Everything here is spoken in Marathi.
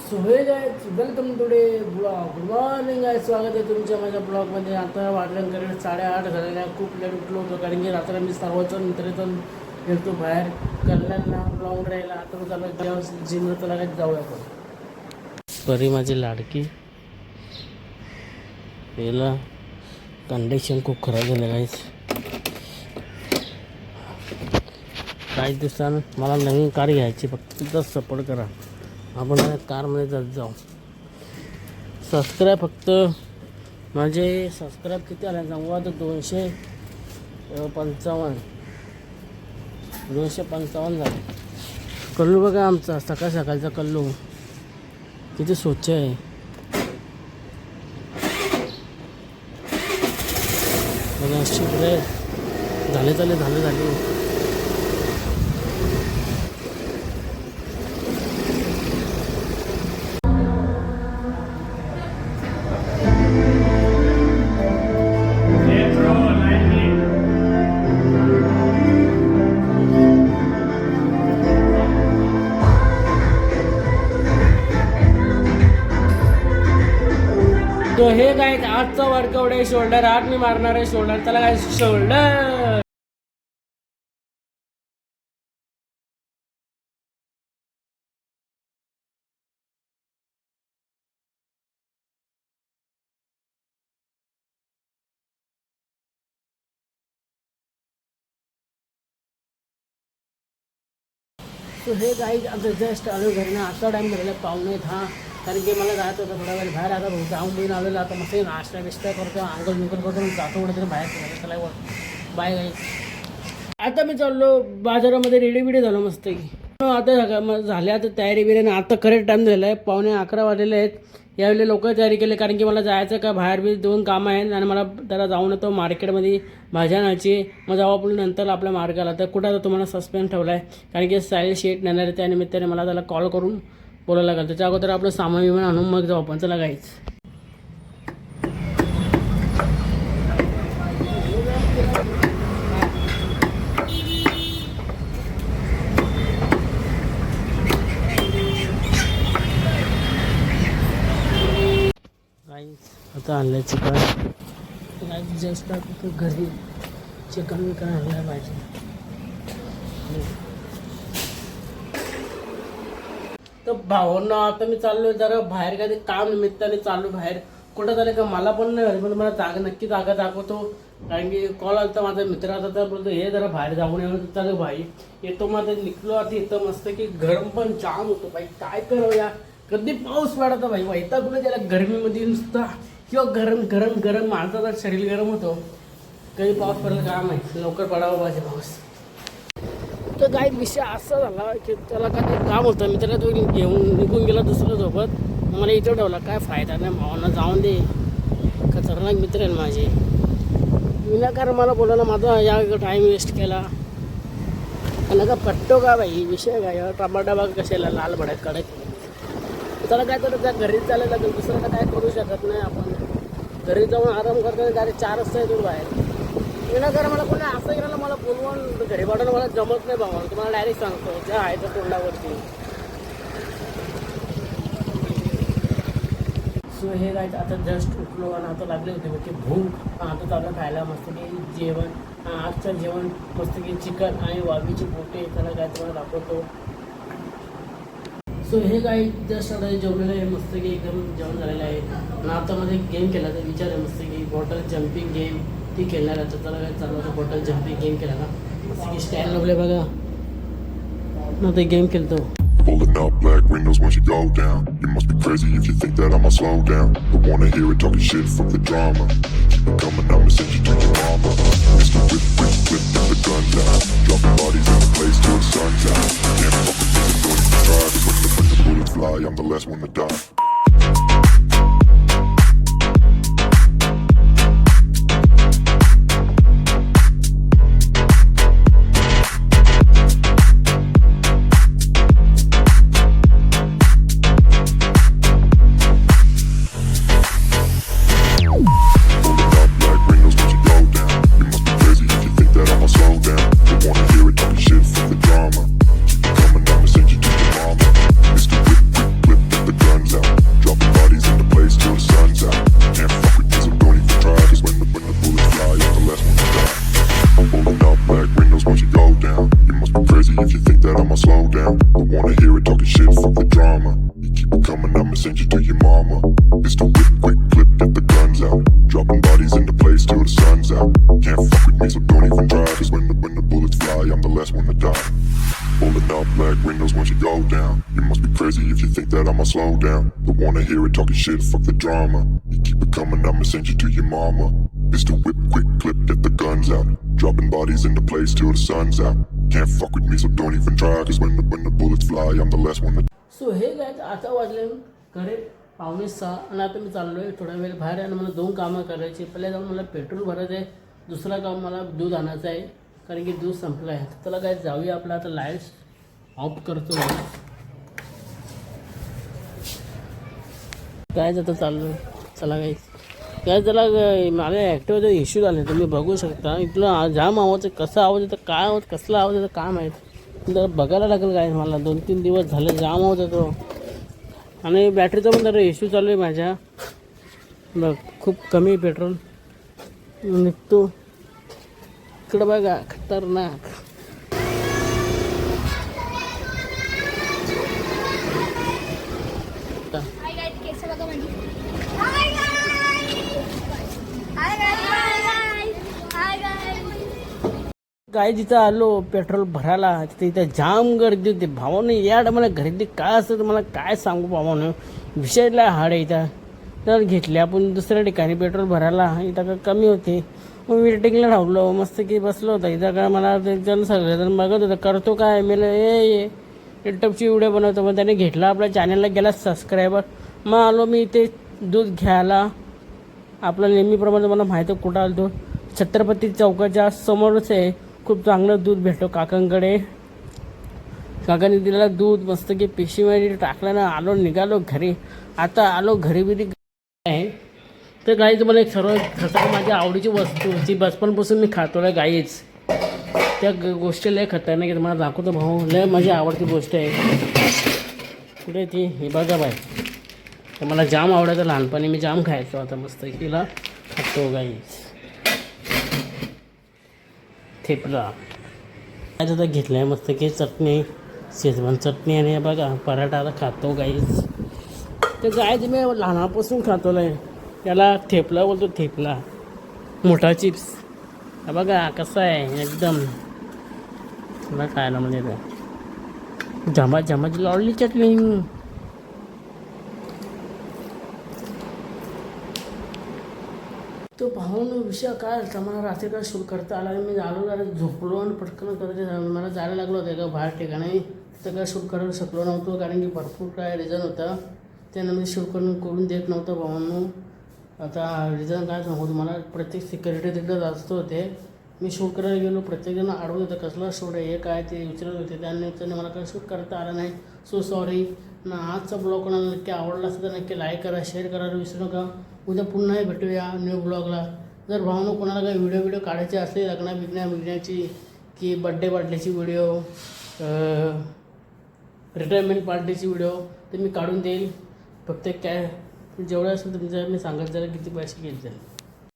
सो हे guys welcome today blog. Good morning आहे, स्वागत आहे तुमच्या माझ्या ब्लॉगमध्ये. आता वाटलं करेक्ट 8:30 झालेल्या. खूप लेट उठलो होतो कारण की रात्री मी सर्वजण मित्रातून गेलतो बाहेर कल्याणला ब्लॉग राहिला. आता चालू जेव्हा जिमला त्याला काय जाऊया आपण. परी माझी लाडकी, याला कंडिशन खूप खराब झालं गाईज. काही दिवसानं मला नवीन कार घ्यायची, फक्त तिथं सपोर्ट करा. आपण कारमध्ये जात जाऊ. सबस्क्राईब फक्त माझे सबस्क्राईब किती आले सांगू आता? 255 झाले. कल्लू बघा आमचा सकाळ सकाळचा कल्लू किती स्वच्छ आहे. बघा शिकले झाले. तो हे काय आजचा वर्कआउट आहे शोल्डर. आज मी मारणार आहे शोल्डर. त्याला काय शोल्डर. तो हे गाईज आता जस्ट आलो घरी ना. आता टाईम झालेला 9:15. कारण की मला जायचं होतं थोडा वेळ बाहेर. आता जाऊन बिन आलेलं. आता मस्त नाश्ता बिस्टा करतो, आंघोळ बिंघोळ करतो, जातो कुठेतरी बाहेर फिरायला. त्याला बाय गाईज. आता मी चाललो बाजारामध्ये. रेडी झालो मस्त की. आता झाले आता तयारी बिर्याणी. आता करेक्ट टाईम झाला आहे, 11:15 वाजलेले आहेत. यावेळी लोक तयारी केली कारण की मला जायचं का बाहेर बी 2 कामं आहेत आणि मला त्याला जाऊन येतो मार्केटमध्ये भाज्या आणायची. मग जाऊ आपण नंतर आपल्या मार्गाला. तर कुठं आता तुम्हाला सस्पेन्स ठेवला आहे कारण की साईल शेट नेणार आहे. त्यानिमित्ताने मला त्याला कॉल करून बोलायला लागेल. त्याच्या अगोदर आपलं सामान विमान आणून मग जाऊ आपण. चला गाईच. आता आणलं चिकन. जस्ट घरी चिकन विकन आणलं पाहिजे. तर भावांना आता मी चाललो जरा बाहेर. काय काम निमित्ताने चाललो बाहेर. कुठं झालं का मला पण नाही, पण मला नक्की जागा दाखवतो. कारण की कॉल आला तर माझा मित्र आता तर बोलतो हे जरा बाहेर जाऊन येऊन. चालू भाई येतो. मग निघलो आता. इथं मस्त की गरम पण जाम होतो भाई. काय करावं कधी पाऊस पडता भाई. वैताग कुठे त्याला गरमीमध्ये नुसता किंवा गरम माणसाचा शरीर गरम होतो. कधी पाऊस पडला काय माहिती. लवकर पडावा पाहिजे पाऊस. तर काही विषय असा झाला की त्याला काय काम होतं. मी त्याला तो घेऊन निघून गेला दुसऱ्या सोबत. मला इथं ठेवला. काय फायदा नाही भावांना, जाऊन दे. खतरनाक मित्र आहे माझे. विनाकारण मला बोलायला माझा या टाईम वेस्ट केला. आणि का पट्टो का बाई विषय काय. टमाटा कशाला लाल भडक कडक. त्याला काय तर त्या घरीच चालायला लागेल. दुसरं तर काय करू शकत नाही आपण. घरी जाऊन आराम करताना डायरेक्ट 4 वाजता येतो बाहेर. विनाकारण मला कोणी असं गेलं मला बोलवून घरी पाठवणं मला जमत नाही भावा. तुम्हाला डायरेक्ट सांगतो ज्या आहे त्या तोंडावरती. सो हे काय आता जस्ट उठलो आणि आता लागले होते मग की भूक. आता चाललं खायला मस्त की जेवण. आजचं जेवण मस्त की चिकन आणि वाघीची पोटे. त्याला काय तुम्हाला दाखवतो. सो हे काय जस्ट आता जेवलेलं आहे मस्त की एकदम जेवण झालेलं आहे. आणि आता मध्ये गेम केला तर विचार आहे मस्त की बॉटल जम्पिंग गेम ती खेळणार आहे. तर त्याला काय चालू होतं बॉटल जम्पिंग गेम केला ना मस्त की स्टँड लावले बघा ना. ते गेम खेळतो. Pulling up black windows once you go down. You must be crazy if you think that I'ma slow down. Don't wanna hear it talking shit, fuck the drama. Keep it coming, I'ma send you to your mama. Mr. Whip, get the guns out. Dropping bodies in the place till the sun's out. Can't fuck with me, don't even try. Cause when the bullets fly, I'm the last one to die. the gun send you to your mama. Pistol whip, quick clip, get the guns out. Dropping bodies in the place till the sun's out. Can't fuck with me, so don't even try. Cause when the bullets fly, I'm the last one to die. Pulling up black windows once you go down. You must be crazy if you think that I'ma slow down. Don't wanna hear it talking shit, fuck the drama. You keep it coming, I'ma send you to your mama. Pistol whip, quick clip, get the guns out. Dropping bodies in the place till the sun's out. Can't fuck with me, so don't even try. Cause when the bullets fly, I'm the last one to die. So हे काय आता वाजले घरी 5:45 आणि आता मी चाललो आहे थोडा वेळ बाहेर आणि मला 2 कामं करायची. पहिले जाऊन मला पेट्रोल भरायचं आहे, दुसरा काम मला दूध आणायचं आहे कारण की दूध संपलं आहे. त्याला काय जाऊया आपलं आता लाईट्स ऑफ करतो काय जातं चाललो चला काय त्याला माझ्या ॲक्टिव्हचा इश्यू झाले तुम्ही बघू शकता. इथलं जाम आवाज कसं आवाज येतं काय आवाज कसला आवाज येतं काय माहीत जरा बघायला लागेल काय मला. 2-3 दिवस झाले जाम आवाज येतो आणि बॅटरीचा पण जरा इश्यू चालू आहे माझ्या. बघ खूप कमी पेट्रोल निघतो इकडं बघा खतरनाक. काय जिथं आलो पेट्रोल भरायला तिथे इथं जाम गर्दी होती. भावानं या मला गर्दी काय असतं मला काय सांगू भावानं विषयला हाड आहे इथं. तर घेतले आपण दुसऱ्या ठिकाणी पेट्रोल भरायला इथं का कमी होते मग वेटिंगला राहलो मस्त की बसलो होतं इथं काय मला जण सगळेजण बघत होतं करतो काय मला ये यूट्यूबची व्हिडिओ बनवतो. मग त्याने घेतला आपल्या चॅनलला गेला सबस्क्रायबर. मग आलो मी इथे दूध घ्यायला आपलं नेहमीप्रमाणे मला माहिती आहे कुठं आलो तो छत्रपती चौकाच्या समोरच आहे. खूप चांगलं दूध भेटतो काकांकडे. काकांनी दिलेला दूध मस्त की पिशवीमध्ये टाकलं ना आलो निघालो घरी. आता आलो घरी बिरी आहे तर गाईच मला एक सर्व खतर माझ्या आवडीची वस्तू जी बचपनपासून मी खातो आहे गाईच त्या गोष्टी लय खतरनाक आहे. मला दाखवतो भाऊ लय माझी आवडती गोष्ट आहे. कुठे ती हे बघा बाय तर मला जाम आवडायचं लहानपणी मी जाम खायचो. आता मस्त तिला खातो गाईच थेपला काय आता घेतलं आहे मस्त की चटणी शेजवान चटणी आणि बघा पराठा आता खातो गाईच. तर गायच मी लहानापासून खातो आहे. त्याला थेपला बोलतो थेपला मोठा चिप्स बघा कसं आहे एकदम मला खायला म्हणजे जमाची लावली चटणी. तो पाहून विषय काय झाला मला रात्री काय शूट करता आला मी आलो जरा झोपलो आणि पटकन करत मला जायला लागलं होतं एका बाहेर ठिकाणी तर काय शूट करायला शकलो नव्हतो कारण की भरपूर काय रिझन होता त्यानं मी शूट करून देत नव्हतं भावांनो. आता रिझन काय सांगू तुम्हाला प्रत्येक सिक्युरिटी तिकडे जास्त होते. मी शूट करायला गेलो प्रत्येकजण अडवत होतं कसला शूट आहे हे काय ते विचारत होते त्याने मला काय शूट करता आलं नाही. सो सॉरी ना. आजचा ब्लॉग कोणाला नक्की आवडला असेल तर नक्की लाईक करा शेअर करायला विसरू नका. उद्या पुन्हा भेटूया न्यू ब्लॉगला. जर भावनो कोणाला काही व्हिडिओ काढायचे असले बिगण्याची की बड्डे पार्टीची व्हिडिओ रिटायरमेंट पार्टीची व्हिडिओ ते मी काढून देईल. फक्त काय जेवढं असेल तुमचं मी सांगत जरा किती पैसे घेत जाईल.